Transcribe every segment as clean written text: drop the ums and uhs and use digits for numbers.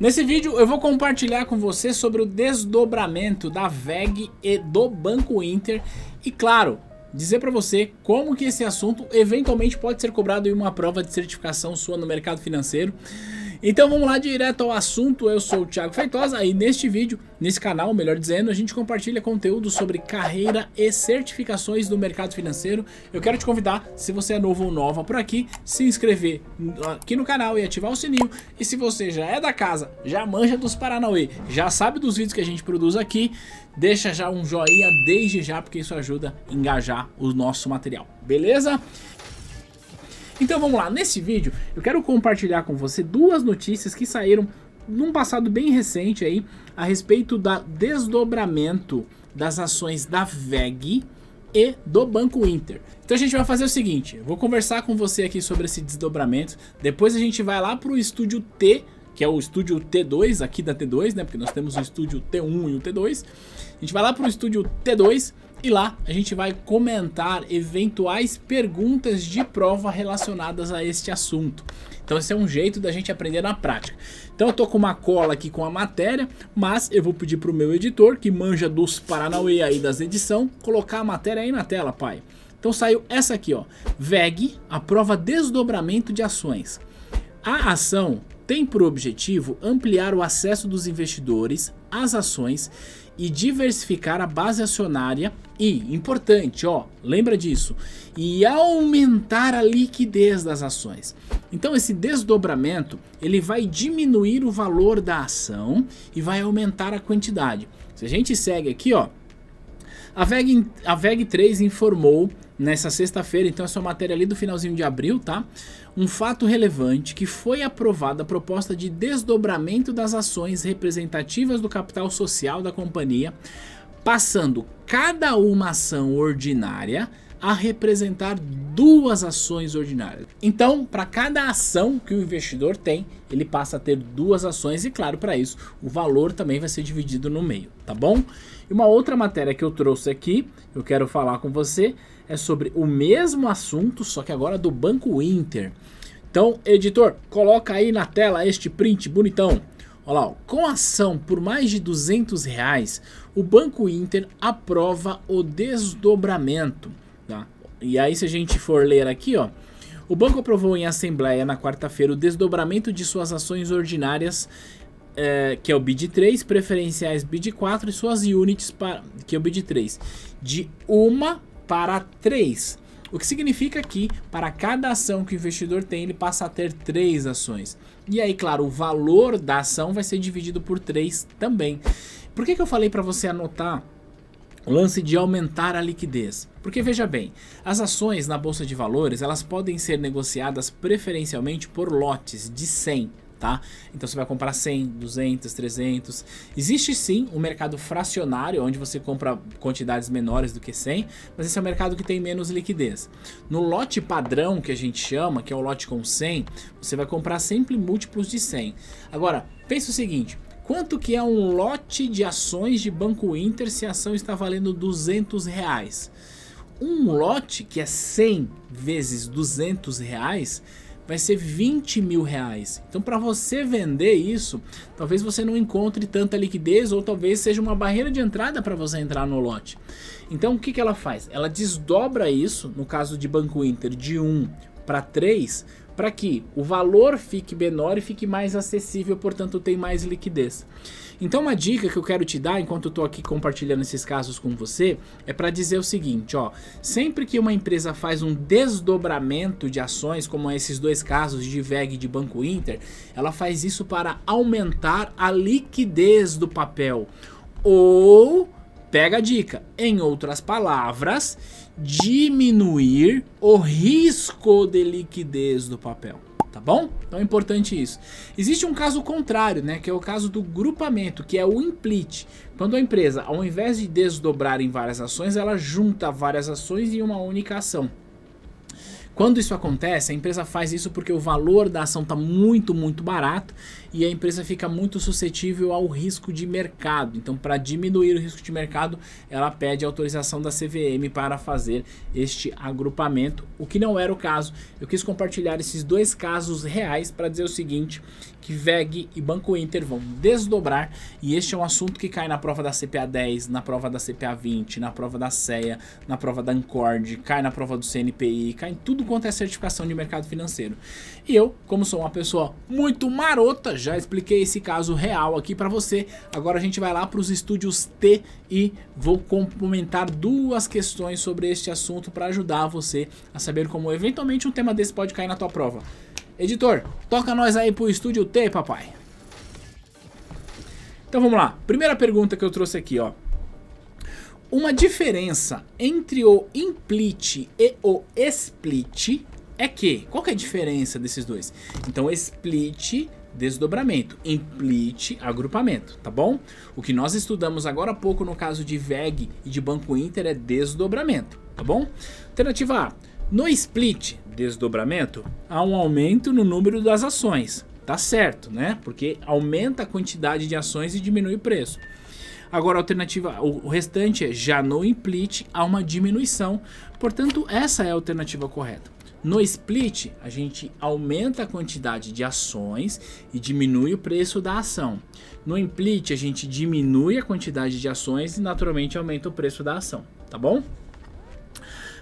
Nesse vídeo eu vou compartilhar com você sobre o desdobramento da VEG e do Banco Inter e, claro, dizer para você como que esse assunto eventualmente pode ser cobrado em uma prova de certificação sua no mercado financeiro. Então vamos lá direto ao assunto. Eu sou o Thiago Feitosa e neste vídeo, nesse canal, melhor dizendo, a gente compartilha conteúdo sobre carreira e certificações do mercado financeiro. Eu quero te convidar, se você é novo ou nova por aqui, se inscrever aqui no canal e ativar o sininho. E se você já é da casa, já manja dos Paranauê, já sabe dos vídeos que a gente produz aqui, deixa já um joinha desde já, porque isso ajuda a engajar o nosso material, beleza? Então vamos lá, nesse vídeo eu quero compartilhar com você duas notícias que saíram num passado bem recente aí a respeito do desdobramento das ações da VEG e do Banco Inter. Então a gente vai fazer o seguinte, eu vou conversar com você aqui sobre esse desdobramento, depois a gente vai lá para o estúdio T, que é o estúdio T2 aqui da T2, né? Porque nós temos o estúdio T1 e o T2. A gente vai lá para o estúdio T2 e lá a gente vai comentar eventuais perguntas de prova relacionadas a este assunto. Então esse é um jeito da gente aprender na prática. Então eu tô com uma cola aqui com a matéria, mas eu vou pedir pro meu editor, que manja dos Paranauê aí das edição, colocar a matéria aí na tela, pai. Então saiu essa aqui, ó. VEG aprova desdobramento de ações. A ação tem por objetivo ampliar o acesso dos investidores às ações e diversificar a base acionária e, importante, ó, lembra disso, e aumentar a liquidez das ações. Então esse desdobramento, ele vai diminuir o valor da ação e vai aumentar a quantidade. Se a gente segue aqui, ó, a VEG3 informou nessa sexta-feira, então essa matéria ali do finalzinho de abril, tá? Um fato relevante que foi aprovada a proposta de desdobramento das ações representativas do capital social da companhia, passando cada uma ação ordinária a representar duas ações ordinárias. Então, para cada ação que o investidor tem, ele passa a ter duas ações e, claro, para isso, o valor também vai ser dividido no meio, tá bom? E uma outra matéria que eu trouxe aqui, eu quero falar com você, é sobre o mesmo assunto, só que agora do Banco Inter. Então, editor, coloca aí na tela este print bonitão. Olha lá, ó, com ação por mais de R$200, o Banco Inter aprova o desdobramento. Tá? E aí, se a gente for ler aqui, ó, o banco aprovou em assembleia na quarta-feira o desdobramento de suas ações ordinárias, que é o BID 3, preferenciais BID 4 e suas units, que é o BID 3, de 1 para 3. O que significa que para cada ação que o investidor tem, ele passa a ter 3 ações. E aí, claro, o valor da ação vai ser dividido por 3 também. Por que eu falei para você anotar o lance de aumentar a liquidez? Porque veja bem, as ações na Bolsa de Valores, elas podem ser negociadas preferencialmente por lotes de 100, tá? Então você vai comprar 100, 200, 300. Existe sim um mercado fracionário, onde você compra quantidades menores do que 100, mas esse é o mercado que tem menos liquidez. No lote padrão, que a gente chama, que é o lote com 100, você vai comprar sempre múltiplos de 100. Agora, pensa o seguinte, quanto que é um lote de ações de Banco Inter se a ação está valendo R$200? Um lote que é 100 vezes R$200 vai ser R$20.000. Então, para você vender isso, talvez você não encontre tanta liquidez ou talvez seja uma barreira de entrada para você entrar no lote. Então, o que ela faz? Ela desdobra isso, no caso de Banco Inter, de 1 para 3, para que o valor fique menor e fique mais acessível, portanto tem mais liquidez. Então uma dica que eu quero te dar, enquanto eu estou aqui compartilhando esses casos com você, é para dizer o seguinte, ó, sempre que uma empresa faz um desdobramento de ações, como esses dois casos de VEG e de Banco Inter, ela faz isso para aumentar a liquidez do papel, ou, pega a dica, em outras palavras, diminuir o risco de liquidez do papel, tá bom? Então é importante isso. Existe um caso contrário, né, que é o caso do grupamento, que é o implit. Quando a empresa, ao invés de desdobrar em várias ações, ela junta várias ações em uma única ação. Quando isso acontece, a empresa faz isso porque o valor da ação está muito barato e a empresa fica muito suscetível ao risco de mercado. Então, para diminuir o risco de mercado, ela pede autorização da CVM para fazer este agrupamento, o que não era o caso. Eu quis compartilhar esses dois casos reais para dizer o seguinte, que VEG e Banco Inter vão desdobrar, e este é um assunto que cai na prova da CPA 10, na prova da CPA 20, na prova da CEA, na prova da Ancord, cai na prova do CNPI, cai em tudo quanto é certificação de mercado financeiro. E eu, como sou uma pessoa muito marota, já expliquei esse caso real aqui para você. Agora a gente vai lá para os estúdios T e vou complementar duas questões sobre este assunto para ajudar você a saber como eventualmente um tema desse pode cair na tua prova. Editor, toca nós aí pro estúdio T, papai. Então vamos lá. Primeira pergunta que eu trouxe aqui, ó. Uma diferença entre o implit e o split é que... Qual que é a diferença desses dois? Então, split, desdobramento. Implit, agrupamento, tá bom? O que nós estudamos agora há pouco no caso de VEG e de Banco Inter é desdobramento, tá bom? Alternativa A. No split, desdobramento, há um aumento no número das ações. Tá certo, né? Porque aumenta a quantidade de ações e diminui o preço. Agora a alternativa, o restante é já no implit, há uma diminuição. Portanto, essa é a alternativa correta. No split, a gente aumenta a quantidade de ações e diminui o preço da ação. No implit, a gente diminui a quantidade de ações e naturalmente aumenta o preço da ação, tá bom?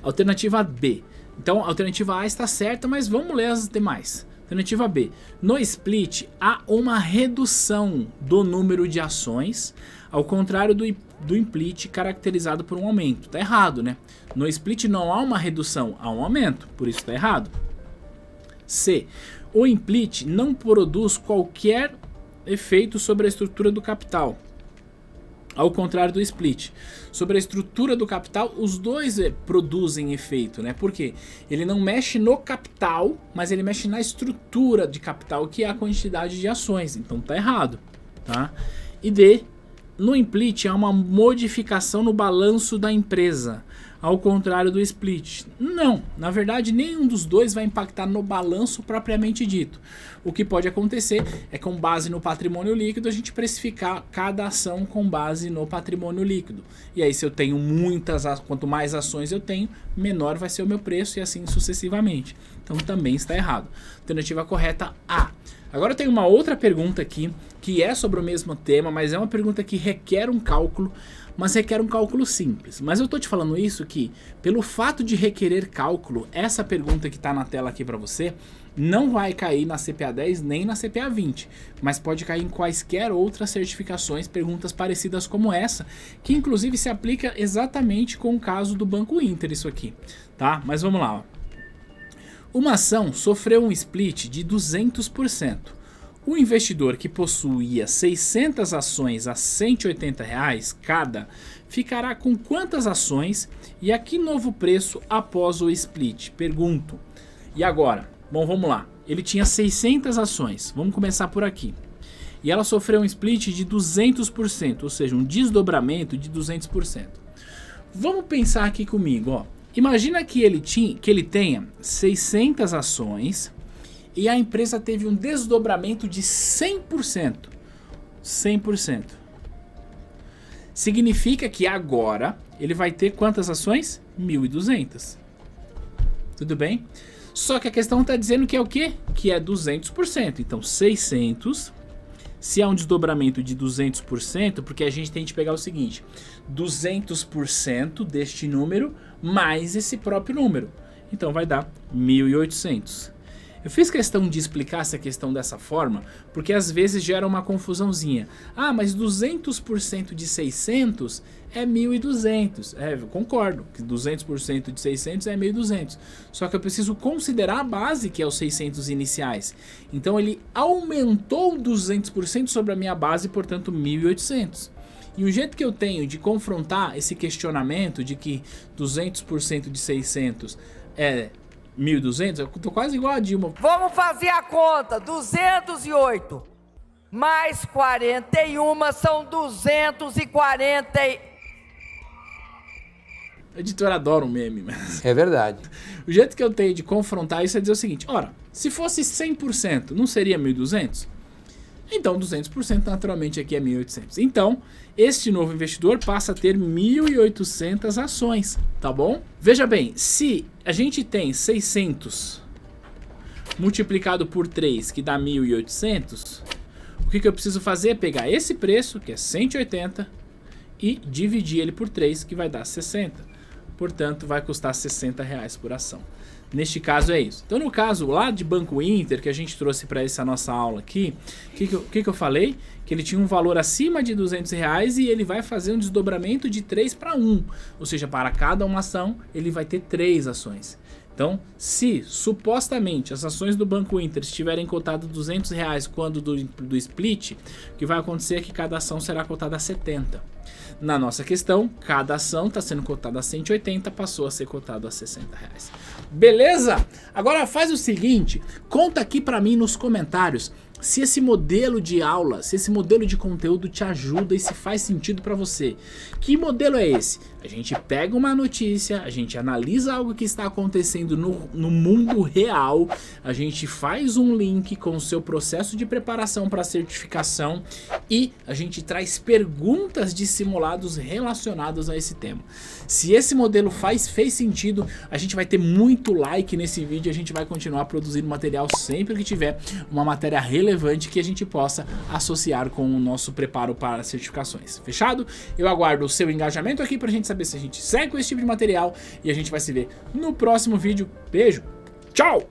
Alternativa B. Então, a alternativa A está certa, mas vamos ler as demais. Alternativa B. No split, há uma redução do número de ações, ao contrário do implit, caracterizado por um aumento. Está errado, né? No split não há uma redução, há um aumento, por isso está errado. C. O implit não produz qualquer efeito sobre a estrutura do capital, ao contrário do split. Sobre a estrutura do capital, os dois produzem efeito, né? Por quê? Ele não mexe no capital, mas ele mexe na estrutura de capital, que é a quantidade de ações. Então tá errado, tá? E D. No implit há uma modificação no balanço da empresa, ao contrário do split. Não, na verdade nenhum dos dois vai impactar no balanço propriamente dito. O que pode acontecer é, com base no patrimônio líquido, a gente precificar cada ação com base no patrimônio líquido. E aí, se eu tenho muitas, quanto mais ações eu tenho, menor vai ser o meu preço e assim sucessivamente. Então também está errado. Alternativa correta A. Agora tem uma outra pergunta aqui, que é sobre o mesmo tema, mas é uma pergunta que requer um cálculo, mas requer um cálculo simples. Mas eu tô te falando isso que, pelo fato de requerer cálculo, essa pergunta que tá na tela aqui para você, não vai cair na CPA 10 nem na CPA 20, mas pode cair em quaisquer outras certificações, perguntas parecidas como essa, que inclusive se aplica exatamente com o caso do Banco Inter, isso aqui, tá? Mas vamos lá, ó. Uma ação sofreu um split de 200%. O investidor que possuía 600 ações a R$ 180 cada ficará com quantas ações e a que novo preço após o split? Pergunto. E agora? Bom, vamos lá. Ele tinha 600 ações. Vamos começar por aqui. E ela sofreu um split de 200%, ou seja, um desdobramento de 200%. Vamos pensar aqui comigo, ó. Imagina que ele tenha 600 ações e a empresa teve um desdobramento de 100%. 100%. Significa que agora ele vai ter quantas ações? 1.200. Tudo bem? Só que a questão está dizendo que é o quê? Que é 200%. Então 600, se há um desdobramento de 200%, porque a gente tem que pegar o seguinte, 200% deste número mais esse próprio número. Então vai dar 1.800. Eu fiz questão de explicar essa questão dessa forma, porque às vezes gera uma confusãozinha. Ah, mas 200% de 600 é 1.200. É, eu concordo que 200% de 600 é 1.200. Só que eu preciso considerar a base, que é os 600 iniciais. Então ele aumentou 200% sobre a minha base, portanto 1.800. E o jeito que eu tenho de confrontar esse questionamento de que 200% de 600 é 1.200, eu tô quase igual a Dilma. Vamos fazer a conta. 208 mais 41 são 240. A editora adora um meme, mas... É verdade. O jeito que eu tenho de confrontar isso é dizer o seguinte, ora, se fosse 100%, não seria 1.200? Então 200% naturalmente aqui é 1.800. Então este novo investidor passa a ter 1.800 ações, tá bom? Veja bem, se a gente tem 600 multiplicado por 3, que dá 1.800, o que eu preciso fazer é pegar esse preço, que é 180, e dividir ele por 3, que vai dar 60. Portanto, vai custar R$60 por ação. Neste caso é isso. Então no caso lá de Banco Inter, que a gente trouxe para essa nossa aula aqui, o que eu falei? Que ele tinha um valor acima de R$200 e ele vai fazer um desdobramento de 3 para 1. Ou seja, para cada uma ação ele vai ter 3 ações. Então, se supostamente as ações do Banco Inter estiverem cotadas R$200 quando do split, o que vai acontecer é que cada ação será cotada a 70. Na nossa questão, cada ação está sendo cotada a 180, passou a ser cotada a R$60. Beleza? Agora faz o seguinte, conta aqui para mim nos comentários se esse modelo de aula, se esse modelo de conteúdo te ajuda e se faz sentido para você. Que modelo é esse? A gente pega uma notícia, a gente analisa algo que está acontecendo no mundo real, a gente faz um link com o seu processo de preparação para certificação e a gente traz perguntas de simulados relacionados a esse tema. Se esse modelo fez sentido, a gente vai ter muito like nesse vídeo e a gente vai continuar produzindo material sempre que tiver uma matéria relevante que a gente possa associar com o nosso preparo para certificações. Fechado? Eu aguardo o seu engajamento aqui pra gente saber se a gente segue com esse tipo de material e a gente vai se ver no próximo vídeo. Beijo, tchau!